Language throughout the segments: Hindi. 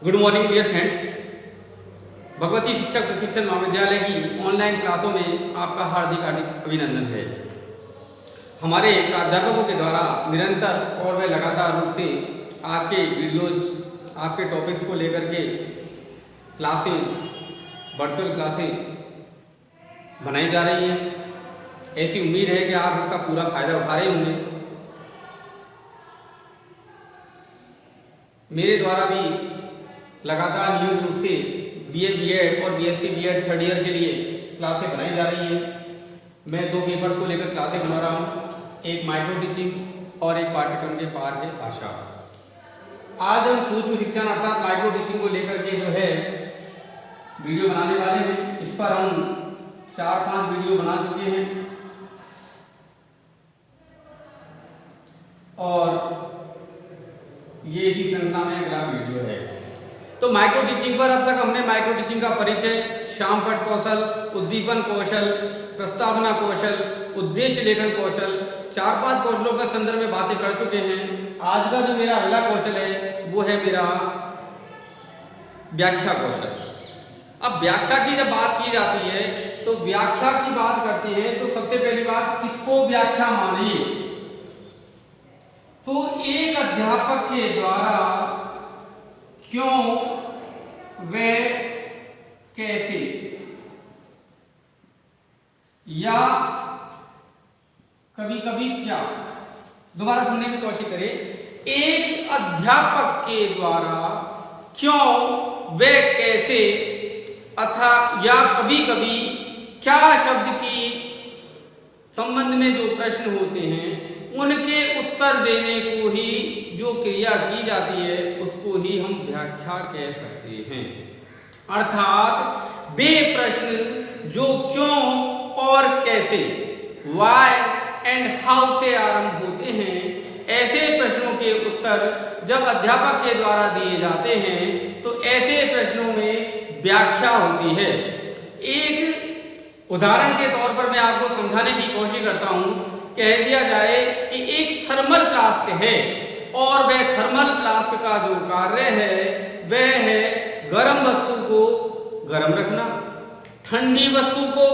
Good morning dear friends. Bhagwati शिक्षक प्रशिक्षण महाविद्यालय की ऑनलाइन क्लासों में आपका हार्दिक हार्दिक अभिनंदन है। हमारे प्राध्यापकों के द्वारा निरंतर और वे लगातार रूप से आपके वीडियोज, आपके टॉपिक्स को लेकर के क्लासें, वर्चुअल क्लासें बनाई जा रही हैं। ऐसी उम्मीद है कि आप इसका पूरा फायदा उठा रहे होंगे। मेरे द्वारा भी लगातार नियमित रूप से बीए बीएड और बीएससी बीएड थर्ड ईयर के लिए क्लासें बनाई जा रही हैं। मैं दो पेपर्स को लेकर क्लासें बना रहा हूँ, एक माइक्रो टीचिंग और एक पाठ्यक्रम के पार है भाषा। आज हम सूक्ष्म शिक्षण अर्थात माइक्रो टीचिंग को लेकर के जो है वीडियो बनाने वाले हैं। इस पर हम 4-5 वीडियो बना चुके हैं और ये इसी श्रृंखला में अगला वीडियो है। तो माइक्रो टीचिंग पर अब तक हमने माइक्रो टीचिंग का परिचय, शामपठ कौशल, उद्दीपन कौशल, प्रस्तावना कौशल, उद्देश्य लेखन कौशल, 4-5 कौशलों के संदर्भ में बातें कर चुके हैं। आज का जो मेरा अगला कौशल है वो है मेरा व्याख्या कौशल। अब व्याख्या की जब बात की जाती है तो व्याख्या की बात करते हैं तो सबसे पहली बात, किसको व्याख्या मानिए? तो एक अध्यापक के द्वारा क्यों, वे, कैसे, या कभी कभी क्या। दोबारा सुनने की कोशिश करें। एक अध्यापक के द्वारा क्यों, वे, कैसे अथा या कभी कभी क्या शब्द की संबंध में जो प्रश्न होते हैं उनके उत्तर देने को ही जो क्रिया की जाती है उसको ही हम व्याख्या कह सकते हैं। अर्थात वे प्रश्न जो क्यों और कैसे, व्हाई एंड हाउ से आरंभ होते हैं, ऐसे प्रश्नों के उत्तर जब अध्यापक के द्वारा दिए जाते हैं तो ऐसे प्रश्नों में व्याख्या होती है। एक उदाहरण के तौर पर मैं आपको समझाने की कोशिश करता हूं। कह दिया जाए कि एक थर्मल फ्लास्क है और वह थर्मल फ्लास्क का जो कार्य है वह है गर्म वस्तु को गर्म रखना, ठंडी वस्तु को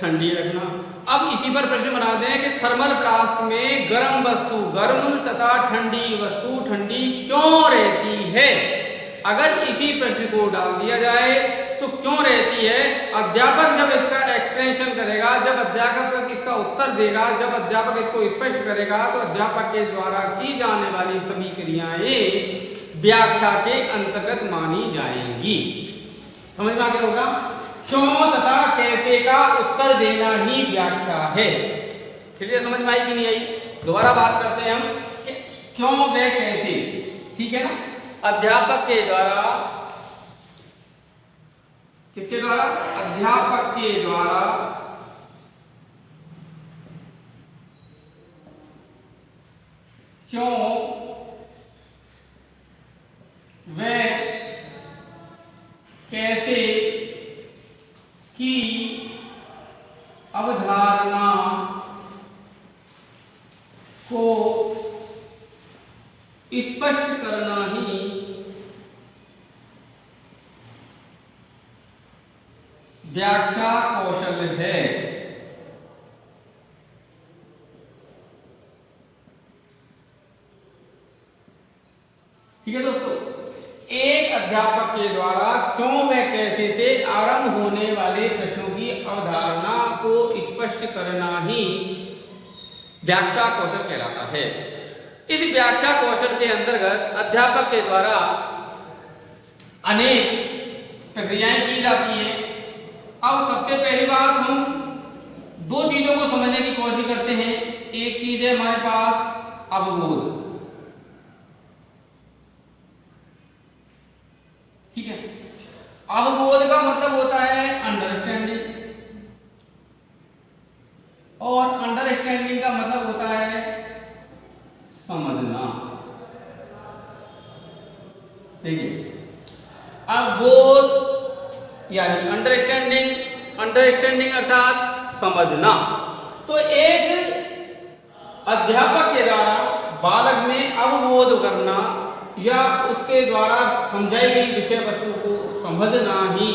ठंडी रखना। अब इसी पर प्रश्न बना दें कि थर्मल फ्लास्क में गर्म वस्तु गर्म तथा ठंडी वस्तु ठंडी क्यों रहती है? अगर इसी प्रश्न को डाल दिया जाए तो क्यों रहती है, अध्यापक जब इसका एक्सप्लेनेशन करेगा, जब अध्यापक इसका उत्तर देगा, जब अध्यापक इसको स्पष्ट करेगा तो अध्यापक के द्वारा की जाने वाली सभी क्रियाएं व्याख्या के अंतर्गत मानी जाएंगी। समझ में आ गया होगा? क्यों तथा कैसे का उत्तर देना ही व्याख्या है। चलिए समझ में आई कि नहीं आई? दोबारा बात करते हैं हम कि क्यों व कैसे। ठीक है ना? अध्यापक के द्वारा, किसके द्वारा? अध्यापक के द्वारा क्यों, वे, कैसे की अवधारणा को स्पष्ट करना ही व्याख्या कौशल है। ठीक है दोस्तों, एक अध्यापक के द्वारा क्यों व कैसे से आरंभ होने वाले प्रश्नों की अवधारणा को स्पष्ट करना ही व्याख्या कौशल कहलाता है। इस व्याख्या कौशल के अंतर्गत अध्यापक के द्वारा अनेक प्रक्रियाएं की जाती हैं। अब सबसे पहली बात, हम दो चीजों को समझने की कोशिश करते हैं। एक चीज है हमारे पास अवबोध। ठीक है, अवबोध का मतलब होता है अंडरस्टैंडिंग और अंडरस्टैंडिंग का मतलब होता है समझना। देखिए, अवबोध यानी अंडरस्टैंडिंग अर्थात समझना। तो एक अध्यापक के द्वारा बालक में अवबोध करना या उसके द्वारा समझाई गई विषय वस्तु को समझना ही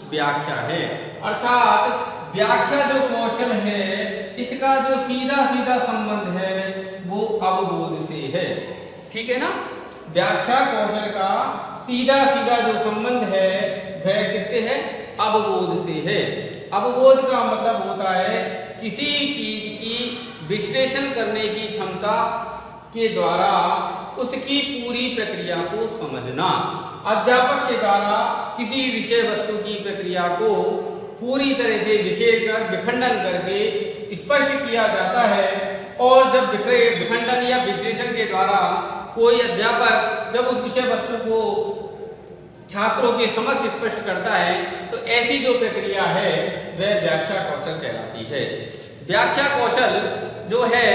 व्याख्या है। अर्थात व्याख्या जो कौशल है इसका जो सीधा सीधा संबंध है वो अवबोध से है। ठीक है ना? व्याख्या कौशल का सीधा सीधा जो संबंध है वह किससे है? अवबोध से है। अवबोध का मतलब होता है किसी चीज की विश्लेषण करने की क्षमता के द्वारा उसकी पूरी प्रक्रिया को समझना। अध्यापक के द्वारा किसी विषय वस्तु की प्रक्रिया को पूरी तरह से विखेर कर विखंडन करके स्पष्ट किया जाता है। और जब विखंडन या विश्लेषण के द्वारा कोई अध्यापक जब उस विषय वस्तु को छात्रों के समक्ष स्पष्ट करता है तो ऐसी जो प्रक्रिया है वह व्याख्या कौशल कहलाती है। व्याख्या कौशल जो है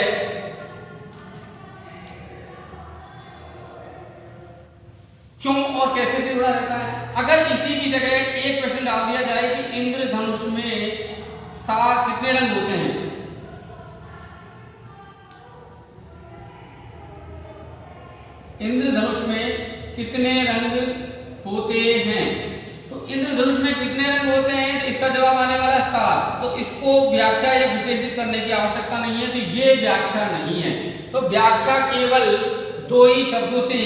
क्यों और कैसे से जुड़ा रहता है। अगर इसी की जगह एक प्रश्न डाल दिया जाए कि इंद्रधनुष में कितने रंग होते हैं, इंद्रधनुष में कितने रंग होते हैं, तो इंद्रधनुष में कितने रंग होते हैं तो इसका जवाब आने वाला 7। तो इसको व्याख्या या विश्लेषित करने की आवश्यकता नहीं है, तो ये व्याख्या नहीं है। तो व्याख्या केवल दो ही शब्दों से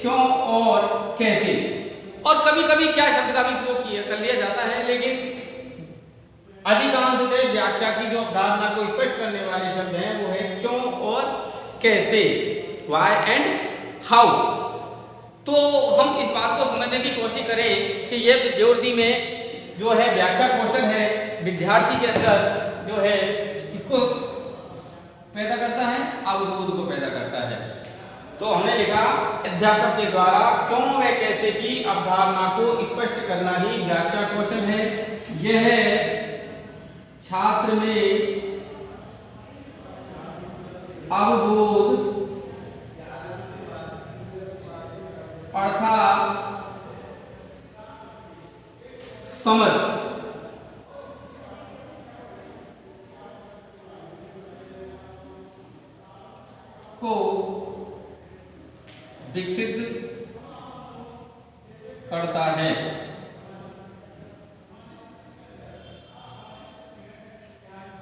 क्यों और कैसे, और कभी कभी क्या शब्द का भी प्रयोग कर लिया जाता है, लेकिन अधिकांशतः व्याख्या की जो अवधारणा को स्पष्ट करने वाले शब्द हैं वो है क्यों और कैसे, व्हाई एंड हाउ। तो हम इस बात को समझने की कोशिश करें कि यह विद्यार्थी में जो है व्याख्या कौशल है विद्यार्थी के अंदर जो है इसको पैदा करता है, अवबोध को पैदा करता है। तो हमने लिखा अध्यापक के द्वारा क्यों व कैसे की अवधारणा को स्पष्ट करना ही व्याख्या कौशल है। यह छात्र में अवबोध अर्थात समझ को विकसित करता है।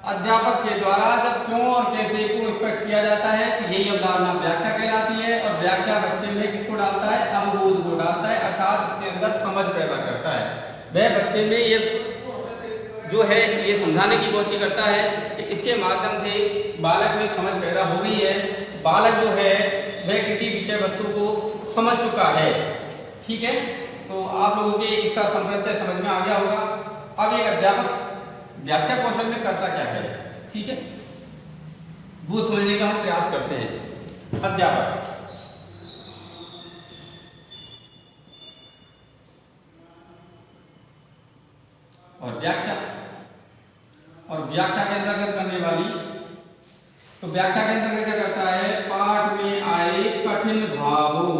अध्यापक के द्वारा जब क्यों और कैसे को स्पष्ट किया जाता है तो यही अवधारणा व्याख्या कहलाती है, और व्याख्या बच्चे में किसको डालता है? अवबोध को डालता है, अर्थात इसके अंदर समझ पैदा करता है। वह बच्चे में ये जो है ये समझाने की कोशिश करता है कि इसके माध्यम से बालक में समझ पैदा हो गई है, बालक जो है वह किसी विषय वस्तु को समझ चुका है। ठीक है, तो आप लोगों के इसका संप्रत्यय समझ में आ गया होगा। अब एक अध्यापक व्याख्या कौशल में करता क्या है, ठीक है, वो समझने का हम प्रयास करते हैं। अध्यापक और व्याख्या, और व्याख्या के अंतर्गत करने वाली, तो व्याख्या के अंतर्गत क्या करता है? पाठ में आए कठिन भावों,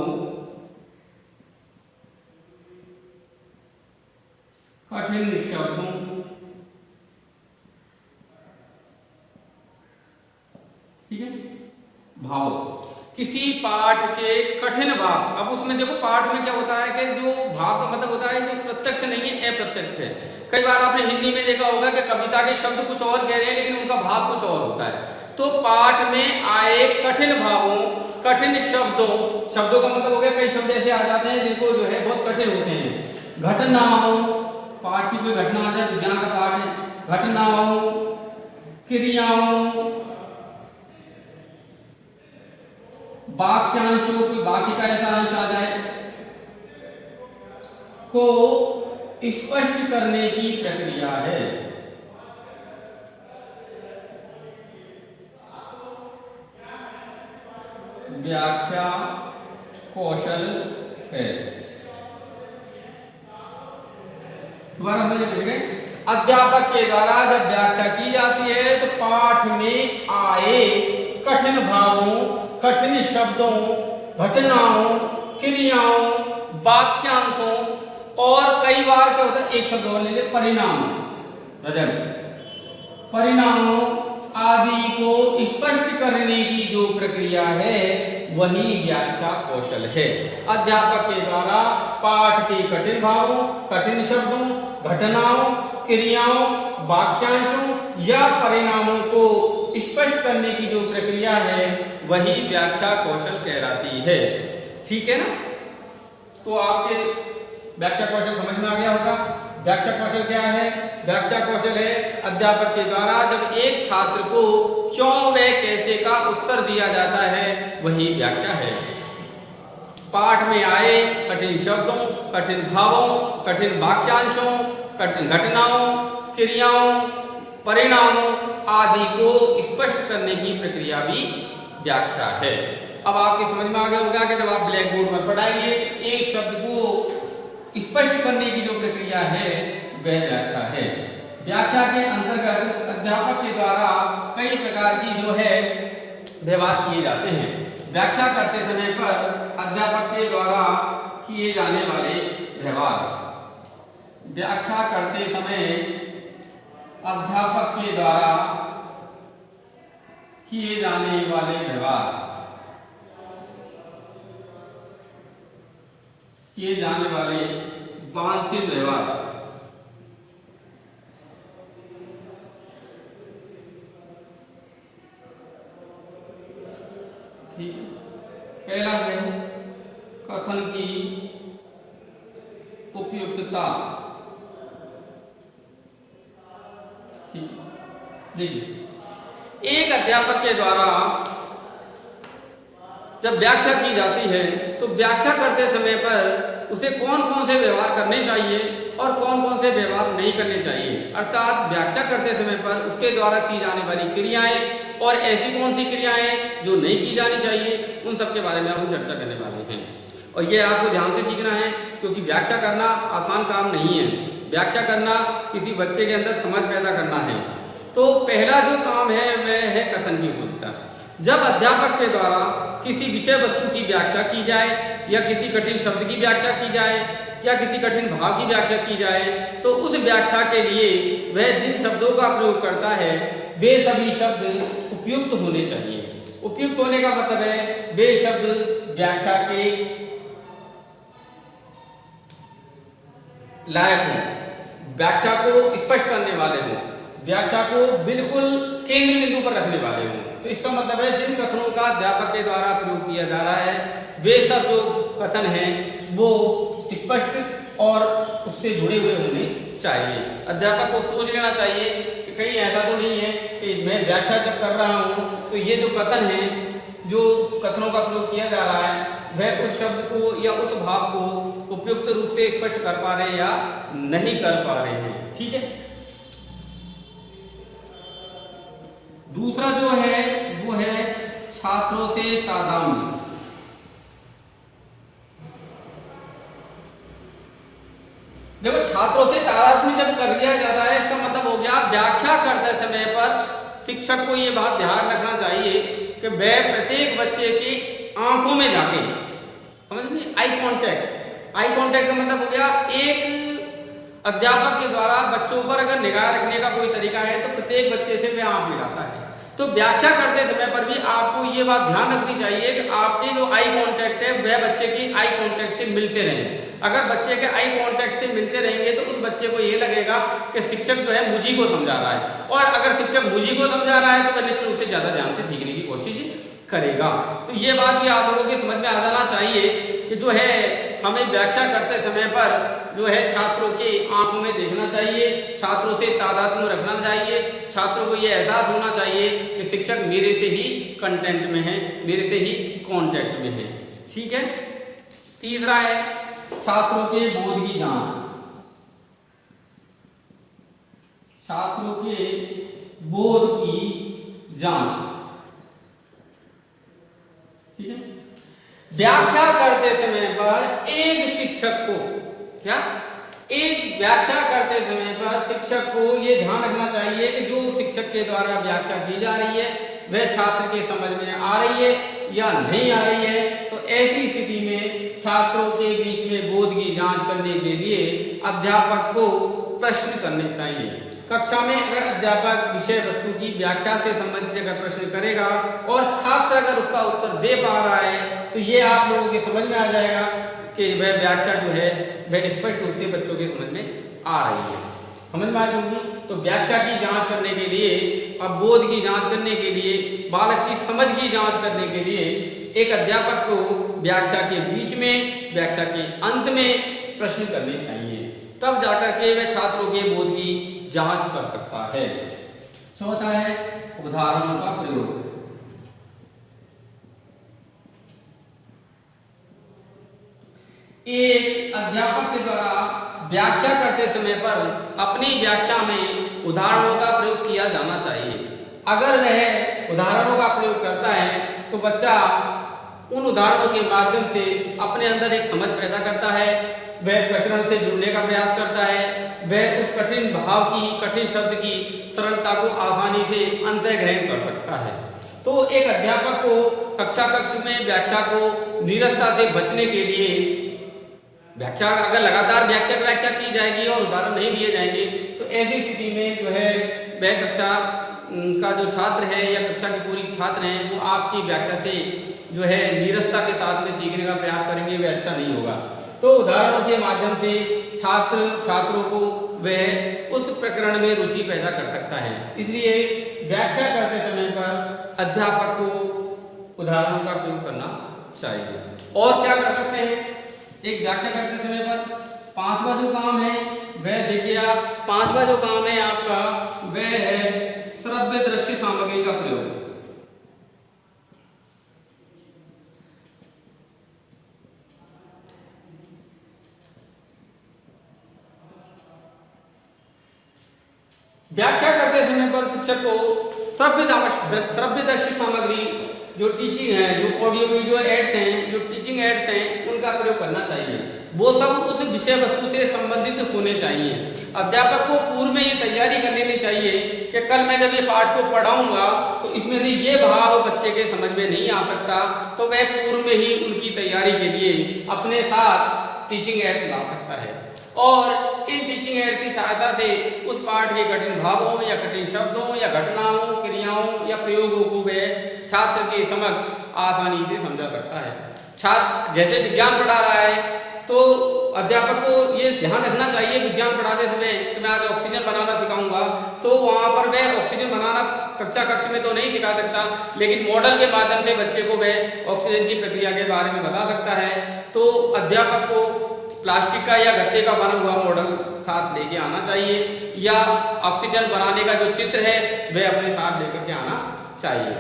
कठिन शब्दों, ठीक है, भाव, किसी पाठ के कठिन भाव। अब उसमें देखो पाठ में क्या होता है कि जो भाव का मतलब होता है जो प्रत्यक्ष नहीं है, अप्रत्यक्ष है। कई बार आपने हिंदी में देखा होगा कि कविता के शब्द कुछ और कह रहे हैं लेकिन उनका भाव कुछ और होता है। तो पाठ में आए कठिन भावों, कठिन शब्दों, शब्दों का मतलब हो गया कई शब्द ऐसे आ जाते हैं जिनको जो है बहुत कठिन होते हैं। घटनाओं, पाठ की कोई घटना आ जाए, विज्ञान का पाठ है, घटनाओं, क्रियाओं, वाक्यांशों, कोई वाक्य का ऐसा अंश आ जाए को स्पष्ट करने की प्रक्रिया है। व्याख्या कौशल है। दोबारा हम देखेंगे, अध्यापक के द्वारा जब व्याख्या की जाती है तो पाठ में आए कठिन भावों, कठिन शब्दों, घटनाओं, क्रियाओं, वाक्यांशों, और कई बार क्या होता है एक शब्द और ले ले, परिणाम, परिणामों आदि को स्पष्ट करने की जो प्रक्रिया है वही व्याख्या कौशल है। अध्यापक के द्वारा पाठ के कठिन भावों, कठिन शब्दों, घटनाओं, क्रियाओं, वाक्यांशों या परिणामों को स्पष्ट करने की जो प्रक्रिया है वही व्याख्या कौशल कहलाती है। ठीक है ना? तो आपके व्याख्या कौशल समझ में आ गया होगा। व्याख्या कौशल क्या है? व्याख्या कौशल है अध्यापक के द्वारा जब एक छात्र को क्यों व कैसे का उत्तर दिया जाता है वही व्याख्या है। पाठ में आए कठिन शब्दों, कठिन भावों, कठिन वाक्यांशों, कठिन घटनाओं, क्रियाओं, परिणामों आदि को स्पष्ट करने की प्रक्रिया भी व्याख्या है। अब आपके समझ में आ गया होगा कि जब आप ब्लैक बोर्ड पर पढ़ाएंगे एक शब्द को स्पष्ट करने की जो प्रक्रिया है वह व्याख्या है। व्याख्या के अंतर्गत अध्यापक के द्वारा कई प्रकार की जो है व्यवहार किए जाते हैं। व्याख्या करते समय पर अध्यापक के द्वारा किए जाने वाले व्यवहार। व्याख्या करते समय अध्यापक के द्वारा किए जाने वाले व्यवहार, किए जाने वाले वांछित व्यवहार। पहला है कथन की उपयुक्तता। देखिए एक अध्यापक के द्वारा जब व्याख्या की जाती है तो व्याख्या करते समय पर उसे कौन कौन से व्यवहार करने चाहिए और कौन कौन से व्यवहार नहीं करने चाहिए, अर्थात व्याख्या करते समय पर उसके द्वारा की जाने वाली क्रियाएं और ऐसी कौन सी क्रियाएं जो नहीं की जानी चाहिए उन सब के बारे में हम चर्चा करने वाले हैं। और ये आपको ध्यान से सीखना है क्योंकि व्याख्या करना आसान काम नहीं है। व्याख्या करना किसी बच्चे के अंदर समझ पैदा करना है। तो पहला जो काम है वह है कथन की उपयुक्तता। जब अध्यापक के द्वारा किसी विषय वस्तु की व्याख्या की जाए या किसी कठिन शब्द की व्याख्या की जाए या किसी कठिन भाव की व्याख्या की जाए तो उस व्याख्या के लिए वह जिन शब्दों का प्रयोग करता है वे सभी शब्द उपयुक्त होने चाहिए। उपयुक्त होने का मतलब है वे शब्द व्याख्या के लायक हों, व्याख्या को स्पष्ट करने वाले हों, व्याख्या को बिल्कुल केंद्र बिंदु पर रखने वाले हों। तो इसका मतलब है जिन कथनों का अध्यापक के द्वारा प्रयोग किया जा रहा है वे सब जो कथन हैं वो स्पष्ट और उससे जुड़े हुए होने चाहिए। अध्यापक को सोच लेना चाहिए कि कहीं ऐसा तो नहीं है कि मैं व्याख्या जब कर रहा हूँ तो ये जो कथन है, जो कथनों का प्रयोग किया जा रहा है वह उस शब्द को या उस भाव को उपयुक्त रूप से स्पष्ट कर पा रहे हैं या नहीं कर पा रहे हैं। ठीक है। दूसरा जो है वो है छात्रों से तादात्म्य। देखो छात्रों से तादात्म्य जब कर लिया जाता है इसका मतलब हो गया व्याख्या करते समय पर शिक्षक को ये बात ध्यान रखना चाहिए कि वह प्रत्येक बच्चे की आंखों में जाके, समझ लीजिए आई कांटेक्ट। आई कांटेक्ट का मतलब हो गया एक अध्यापक के द्वारा बच्चों पर अगर निगाह रखने का कोई तरीका है तो प्रत्येक बच्चे से वह आंख मिलाता है। तो व्याख्या करते समय पर भी आपको ये बात ध्यान रखनी चाहिए कि आपके जो आई कांटेक्ट है वह बच्चे की आई कांटेक्ट से मिलते रहें। अगर बच्चे के आई कांटेक्ट से मिलते रहेंगे तो उस बच्चे को ये लगेगा कि शिक्षक जो है मुझी को समझा रहा है, और अगर शिक्षक मुझी को समझा रहा है तो वह निश्चित रूप से ज्यादा ध्यान से सीखने की कोशिश करेगा। तो ये बात भी आप लोगों की समझ में आ जाना चाहिए कि जो है हमें व्याख्या करते समय पर जो है छात्रों की आंखों में देखना चाहिए, छात्रों से तादात्म्य रखना चाहिए, छात्रों को ये एहसास होना चाहिए कि शिक्षक मेरे से ही कंटेंट में है, मेरे से ही कांटेक्ट में है। ठीक है। तीसरा है छात्रों के बोध की जांच। छात्रों के बोध की जांच। ठीक है। व्याख्या करते समय पर एक शिक्षक को व्याख्या करते समय पर शिक्षक को यह ध्यान रखना चाहिए कि जो शिक्षक के द्वारा व्याख्या की जा रही है वह छात्र के समझ में आ रही है या नहीं आ रही है। तो ऐसी स्थिति में छात्रों के बीच में बोध की जांच करने के लिए अध्यापक को प्रश्न करने चाहिए। कक्षा में अगर अध्यापक विषय वस्तु की व्याख्या से संबंधित अगर प्रश्न करेगा और छात्र अगर उसका उत्तर दे पा रहा है तो ये आप लोगों के समझ में आ जाएगा कि वह व्याख्या जो है वह स्पष्ट रूप से बच्चों के समझ में आ रही है। समझ में आ रही होगी। तो व्याख्या की जांच करने के लिए, अब बोध की जांच करने के लिए, बालक की समझ की जांच करने के लिए एक अध्यापक को व्याख्या के बीच में, व्याख्या के अंत में प्रश्न करने चाहिए, तब जाकर के वह छात्रों के बोध की जांच कर सकता है। चौथा है उदाहरणों का प्रयोग। एक अध्यापक के द्वारा व्याख्या करते समय पर अपनी व्याख्या में उदाहरणों का प्रयोग किया जाना चाहिए। अगर वह उदाहरणों का प्रयोग करता है तो बच्चा उन उदाहरणों के माध्यम से अपने अंदर एक समझ पैदा करता है, वह प्रकरण से जुड़ने का प्रयास करता है, वह उस कठिन भाव की, कठिन शब्द की सरलता को आसानी से अंतर्ग्रहण कर सकता है। तो एक अध्यापक को कक्ष में व्याख्या को नीरसता से बचने के लिए, व्याख्या अगर लगातार व्याख्या की जाएगी और उदाहरण नहीं दिए जाएंगे तो ऐसी स्थिति में जो है वह कक्षा का जो छात्र है या कक्षा की पूरी छात्र हैं वो आपकी व्याख्या से जो है नीरसता के साथ में सीखने का प्रयास करेंगे, वह अच्छा नहीं होगा। तो उदाहरणों के माध्यम से छात्रों को वह उस प्रकरण में रुचि पैदा कर सकता है। इसलिए व्याख्या करते समय पर अध्यापक को उदाहरणों का प्रयोग करना चाहिए। और क्या कर सकते हैं एक व्याख्या करते समय पर? पांचवा जो काम है वह देखिए आप, पांचवा जो काम है आपका वह है श्रव्य दृश्य सामग्री का प्रयोग। व्याख्या करते समय पर शिक्षक को श्रव्य दृश्य सामग्री जो टीचिंग है, जो ऑडियो वीडियो एड्स हैं, जो टीचिंग एड्स हैं, उनका प्रयोग करना चाहिए। वो सब उस विषय वस्तु से संबंधित होने चाहिए। अध्यापक को पूर्व में ये तैयारी कर लेनी चाहिए कि कल मैं जब ये पाठ को पढ़ाऊंगा तो इसमें से ये भाव बच्चे के समझ में नहीं आ सकता, तो वह पूर्व में ही उनकी तैयारी के लिए अपने साथ टीचिंग एड्स ला सकता है और इन टीचिंग एड की सहायता से उस पाठ के कठिन भावों या कठिन शब्दों या घटनाओं, क्रियाओं या प्रयोगों को वह छात्र के समक्ष आसानी से समझा सकता है। छात्र जैसे विज्ञान पढ़ा रहा है तो अध्यापक को ये ध्यान रखना चाहिए, विज्ञान पढ़ाते समय मैं आज ऑक्सीजन बनाना सिखाऊंगा तो वहां पर वह ऑक्सीजन बनाना कक्ष में तो नहीं सिखा सकता, लेकिन मॉडल के माध्यम से बच्चे को वह ऑक्सीजन की प्रक्रिया के बारे में बता सकता है। तो अध्यापक को प्लास्टिक का या गत्ते का बना हुआ मॉडल साथ लेके आना चाहिए या ऑक्सीजन बनाने का जो चित्र है वह अपने साथ लेकर के आना चाहिए।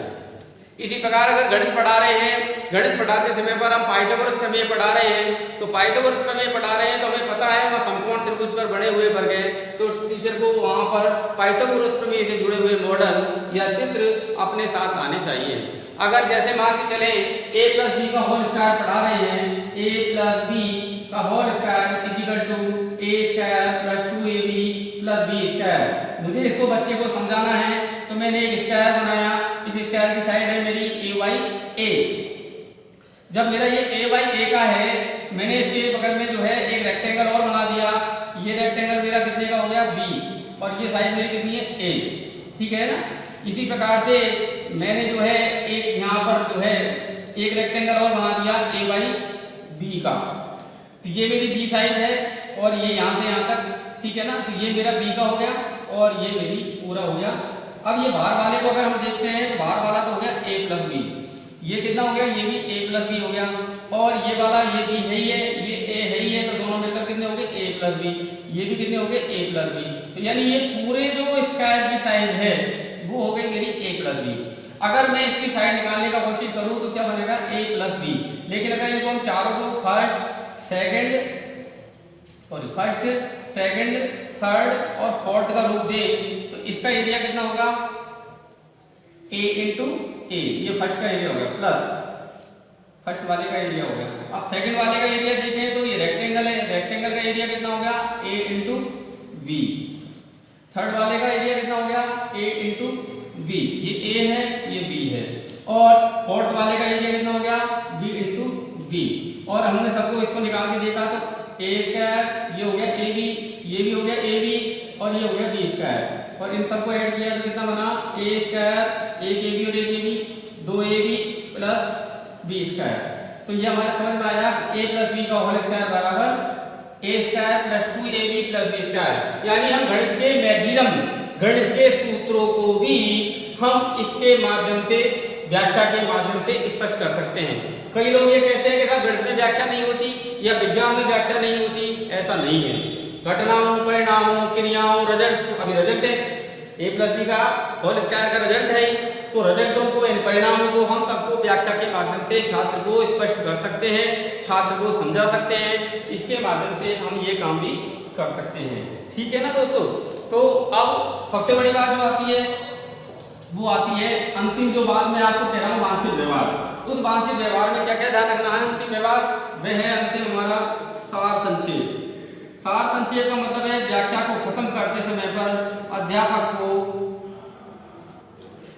इसी प्रकार अगर गणित पढ़ा रहे हैं, गणित पढ़ाते समय पर हम पाइथागोरस प्रमेय पढ़ा रहे हैं, तो पाइथागोरस प्रमेय पढ़ा रहे हैं तो हमें पता है वहाँ समकोण त्रिभुज पर बने हुए वर्ग हैं, तो टीचर को वहाँ पर पाइथागोरस प्रमेय से जुड़े हुए मॉडल या चित्र अपने साथ लाने चाहिए। अगर जैसे मान के चले a प्लस बी का होल स्क्वायर पढ़ा रहे हैं, a प्लस बी का whole square equal to a square plus 2ab plus b square, मुझे इसको बच्चे को समझाना है तो मैंने एक स्क्वायर बनाया, इस स्क्वायर की साइड है मेरी a बाई a। जब मेरा ये a बाई a का है, मैंने इसके बगल में जो है एक रेक्टेंगल और बना दिया, ये रेक्टेंगल मेरा कितने का हो गया b और ये साइड मेरी कितनी है a, ठीक है ना। इसी प्रकार से मैंने जो है एक यहाँ पर जो है एक रेक्टेंगल और बना दिया a बाई b का, तो ये मेरी b साइड है और ये यहाँ से यहाँ तक, ठीक है ना। तो ये मेरा b का हो गया और ये मेरी पूरा हो गया। अब ये बाहर वाले को अगर हम देखते हैं तो बाहर वाला तो हो गया a प्लस बी, ये कितना हो गया, ये भी a प्लस बी हो गया और ये वाला ये भी है ही है, ये a है ही है, तो दोनों मिलकर कितने हो गए a प्लस बी, ये भी कितने हो गए a प्लस बी। तो यानी ये पूरे जो स्क्वायर की साइड है वो हो गई मेरी a प्लस बी। अगर मैं इसकी साइड निकालने का कोशिश करूं तो क्या बनेगा a प्लस बी, लेकिन अगर इनको हम चारों को फर्स्ट सेकंड थर्ड और फोर्थ का रूप दें तो इसका एरिया कितना होगा a इंटू ए, ये फर्स्ट का एरिया हो गया प्लस फर्स्ट वाले का एरिया हो गया। अब सेकंड वाले का एरिया देखें तो ये रेक्टेंगल है, रेक्टेंगल का एरिया कितना हो गया a इंटू वी। थर्ड वाले का एरिया कितना हो गया a इंटू वी, ये a है ये b है, और फोर्थ वाले का एरिया कितना हो गया b इंटू वी। और हमने सबको इसको निकाल के देखा तो a स्क्वायर ये हो गया ab, ये भी हो गया ab और ये हो गया b स्क्वायर। इन सबको ऐड किया तो कितना बना ए स्क्वायर, एक ए बी और एक A B, 2ab plus B square. तो ये हमारे समझ में आया a प्लस बी का होल स्क्वायर बराबर A square plus 2ab plus B square. यानी हम गणित के मैक्सिमम गणित के सूत्रों को भी हम इसके माध्यम से, व्याख्या के माध्यम से स्पष्ट कर सकते हैं। कई लोग ये कहते हैं कि साहब गणित में व्याख्या नहीं होती या विज्ञान में व्याख्या नहीं होती, ऐसा नहीं है। घटनाओं, परिणामों, क्रियाओं, रिजल्ट, अभी रिजल्ट है a प्लस बी का होल स्क्वायर का रिजल्ट है, तो रिजल्टों को, इन परिणामों को हम सबको व्याख्या के माध्यम से छात्र को स्पष्ट कर सकते हैं, छात्र को समझा सकते हैं, इसके माध्यम से हम ये काम भी कर सकते हैं। ठीक है ना दोस्तों। तो अब सबसे बड़ी बात जो आती है वो आती है अंतिम, जो बात मैं आपको कह रहा हूँ वांछित व्यवहार। उस वांछित व्यवहार में क्या क्या ध्यान रखना है? अंतिम व्यवहार वह है अंतिम हमारा सार संक्षेप। सार संक्षेप का मतलब है व्याख्या को खत्म करते समय पर अध्यापक को,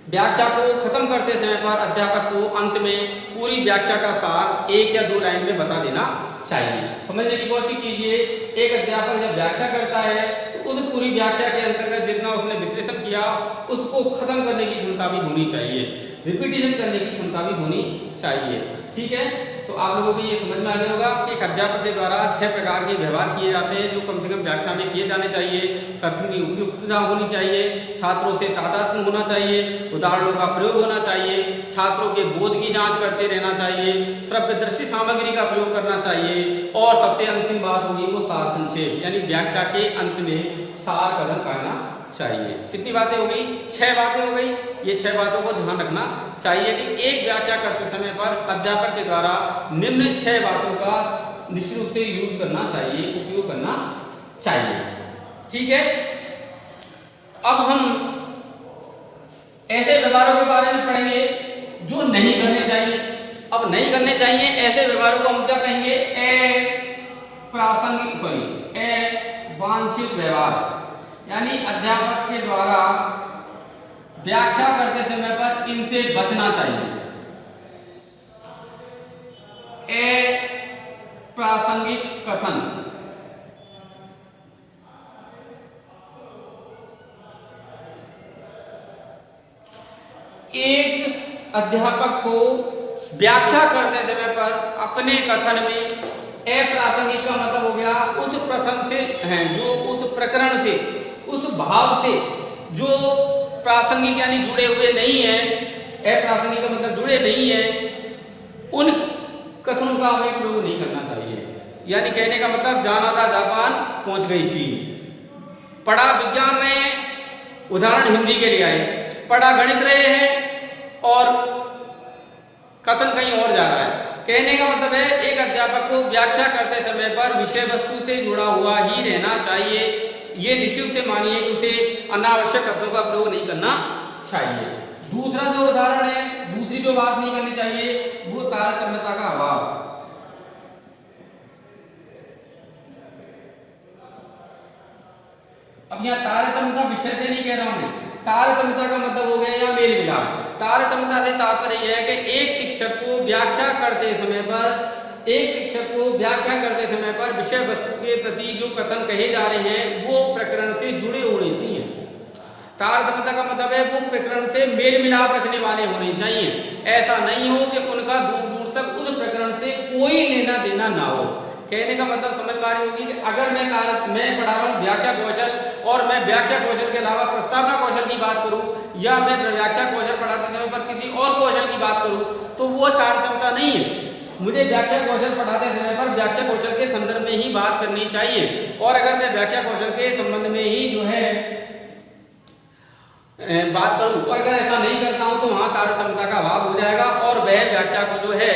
व्याख्या को खत्म करते समय पर अध्यापक को अंत में पूरी व्याख्या का सार 1 या 2 लाइन में बता देना चाहिए। समझने की कोशिश कीजिए, एक अध्यापक जब व्याख्या करता है तो उस पूरी व्याख्या के अंतर्गत जितना उसने विश्लेषण किया उसको खत्म करने की क्षमता भी होनी चाहिए, रिपीटेशन करने की क्षमता भी होनी चाहिए। ठीक है, तो आप लोगों को ये समझ में आ गया होगा कि एक अध्यापक के द्वारा 6 प्रकार के व्यवहार किए जाते हैं जो कम से कम व्याख्या में किए जाने चाहिए। कथन की उपयुक्तता होनी चाहिए, छात्रों से तादात्म्य होना चाहिए, उदाहरणों का प्रयोग होना चाहिए, छात्रों के बोध की जांच करते रहना चाहिए, श्रव्य दृश्य सामग्री का प्रयोग करना चाहिए, और सबसे अंतिम बात होगी वो सार संक्षेप, यानी व्याख्या के अंत में सार कथन करना चाहिए। कितनी बातें हो गई? 6 बातें हो गई। ये 6 बातों को ध्यान रखना चाहिए कि एक व्याख्या करते समय पर अध्यापक के द्वारा निम्न 6 बातों का निश्चित रूप से यूज करना चाहिए, उपयोग करना चाहिए। ठीक है, अब हम ऐसे व्यवहारों के बारे में पढ़ेंगे जो नहीं करने चाहिए। अब नहीं करने चाहिए ऐसे व्यवहारों को हम क्या कहेंगे? अवांछित व्यवहार, यानी अध्यापक के द्वारा व्याख्या करते समय पर इनसे बचना चाहिए। अप्रासंगिक कथन, एक अध्यापक को व्याख्या करते समय पर अपने कथन में अप्रासंगिक का मतलब हो गया उस प्रसंग से है, जो उस प्रकरण से, उस भाव से जो प्रासंगिक यानी जुड़े हुए नहीं है, अप्रासंगिक का मतलब जुड़े नहीं है, उन कथनों का हमें प्रयोग नहीं करना चाहिए। यानी कहने का मतलब जाना था जापान पहुंच गई चीन, पढ़ा विज्ञान रहे हैं, उदाहरण हिंदी के लिए आए, पढ़ा गणित रहे हैं और कथन कहीं और जा रहा है। कहने का मतलब है एक अध्यापक को व्याख्या करते समय पर विषय वस्तु से जुड़ा हुआ ही रहना चाहिए। ये निश्चित से मानिए कि उसे अनावश्यक कथनों का प्रयोग नहीं करना चाहिए। दूसरा जो उदाहरण है, दूसरी जो बात नहीं करनी चाहिए वो तारतम्यता का अभाव। अब यहाँ तारतम्यता विषय से नहीं कह रहा हूं, तारतम्यता का मतलब हो गया या मेल मिलाप। तारतम्यता से तात्पर्य यह है कि एक शिक्षक को व्याख्या करते समय पर, एक शिक्षक को व्याख्या करते समय पर विषय वस्तु के प्रति जो कथन कहे जा रहे हैं वो प्रकरण से जुड़े होने चाहिए। तारतम्यता का मतलब है वो प्रकरण से मेल मिलाप रखने वाले होने चाहिए। ऐसा नहीं हो कि उनका दूर दूर तक उस प्रकरण से कोई लेना देना ना हो। कहने का मतलब समझ पा रही होगी कि अगर मैं पढ़ा रहा हूँ व्याख्या कौशल और मैं व्याख्या कौशल के अलावा प्रस्तावना कौशल की बात करूँ या मैं व्याख्या कौशल पढ़ाते समय पर किसी और कौशल की बात करूँ तो वो तारतम्यता नहीं है। मुझे व्याख्या कौशल पढ़ाते समय पर व्याख्या कौशल के संदर्भ में ही बात करनी चाहिए, और अगर मैं व्याख्या कौशल के संबंध में ही जो है बात करूं और अगर ऐसा नहीं करता हूं तो वहां तारतम्यता का अभाव हो जाएगा और वह व्याख्या को जो है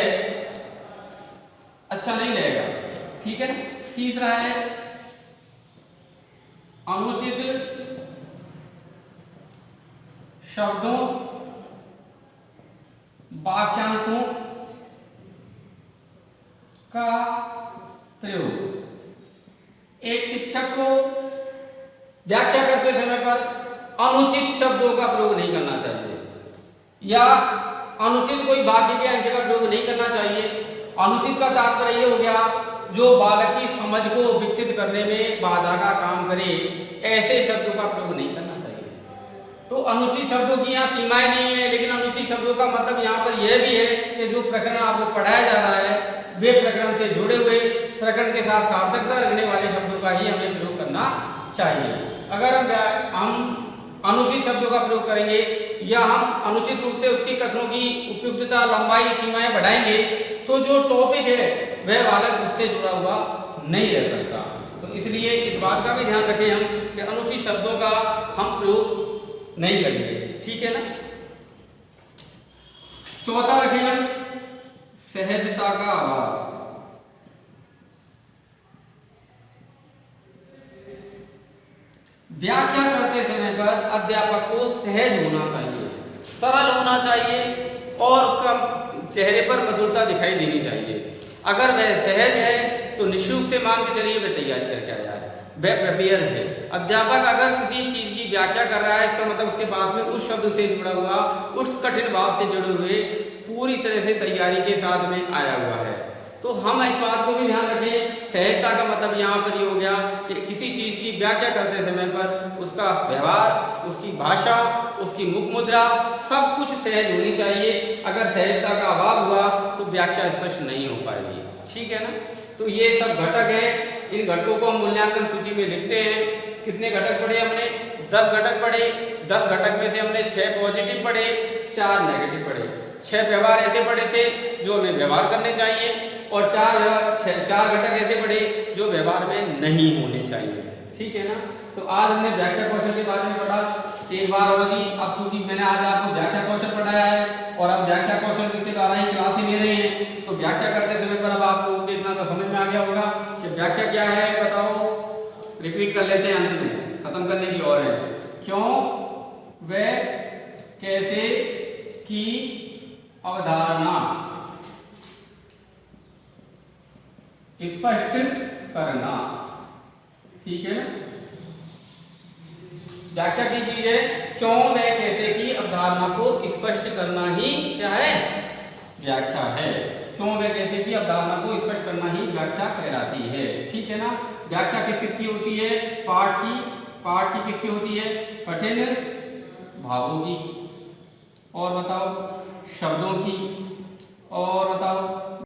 अच्छा नहीं लगेगा। ठीक है, तीसरा है अनुचित शब्दों, वाक्यांशों का प्रयोग। एक शिक्षक को व्याख्या करते समय पर अनुचित शब्दों का प्रयोग नहीं करना चाहिए या अनुचित कोई वाक्य के अंश का प्रयोग नहीं करना चाहिए। अनुचित का तात्पर्य ये हो गया जो बालक की समझ को विकसित करने में बाधा का काम करे, ऐसे शब्दों का प्रयोग नहीं करना चाहिए। तो अनुचित शब्दों की यहाँ सीमाएं नहीं है, लेकिन अनुचित शब्दों का मतलब यहाँ पर यह भी है कि जो प्रकरण आपको पढ़ाया जा रहा है वे प्रकरण से जुड़े हुए, प्रकरण के साथ सार्थकता रखने वाले शब्दों का ही हमें प्रयोग करना चाहिए। अगर हम अनुचित शब्दों का प्रयोग करेंगे या हम अनुचित रूप से उसके कथनों की उपयुक्तता, लंबाई, सीमाएं बढ़ाएंगे तो जो टॉपिक है वह बालक उससे जुड़ा हुआ नहीं रह सकता। तो इसलिए इस बात का भी ध्यान रखें हम कि अनुचित शब्दों का हम प्रयोग नहीं करेंगे, ठीक है ना। चौथा रखें हम सहजता का अभाव। व्याख्या करते समय पर अध्यापक को सहज होना चाहिए, सरल होना चाहिए और उसका चेहरे पर मधुरता दिखाई देनी चाहिए। अगर वह सहज है तो निःशुल्क से मान के चलिए वह तैयारी करके आया है, वह प्रिपेयर है। अध्यापक अगर किसी चीज की व्याख्या कर रहा है इसका मतलब उसके पास में उस शब्द से जुड़ा हुआ, उस कठिन भाव से जुड़े हुए पूरी तरह से तैयारी के साथ में आया हुआ है। तो हम इस बात को भी ध्यान रखें, सहजता का मतलब यहाँ पर ये हो गया कि किसी चीज की व्याख्या करते समय पर उसका व्यवहार, उसकी भाषा, उसकी मुख मुद्रा सब कुछ सहज होनी चाहिए। अगर सहजता का अभाव हुआ तो व्याख्या स्पष्ट नहीं हो पाएगी, ठीक है ना। तो ये सब घटक है, इन घटकों को हम मूल्यांकन सूची में लिखते हैं। कितने घटक पढ़े हमने? 10 घटक पढ़े। 10 घटक में से हमने 6 पॉजिटिव पढ़े, 4 नेगेटिव पढ़े। 6 व्यवहार ऐसे पढ़े थे जो हमें व्यवहार करने चाहिए और 4 घटक ऐसे पढ़े जो व्यवहार में नहीं होने चाहिए, ठीक है ना। तो आज हमने व्याख्या कौशल के बारे में पढ़ा, एक बार और भी। अब चूंकि मैंने आज आपको व्याख्या कौशल पढ़ाया है और अब व्याख्या कौशल के द्वारा ही क्लासें ले रहे हैं, तो व्याख्या करते समय पर अब आपको इतना तो समझ में आ गया होगा कि व्याख्या क्या है। बताओ, रिपीट कर लेते हैं, अंत में खत्म करने की ओर है। क्यों, वे, कैसे की अवधारणा स्पष्ट करना, ठीक है ना। व्याख्या की चीज है क्यों व कैसे की अवधारणा को स्पष्ट करना ही क्या है? व्याख्या है। क्यों व कैसे की अवधारणा को स्पष्ट करना ही व्याख्या कहलाती है, ठीक है ना। व्याख्या किस किस की होती है? पाठ की किसकी होती है? कठिन भावों की, और बताओ शब्दों की, और बताओ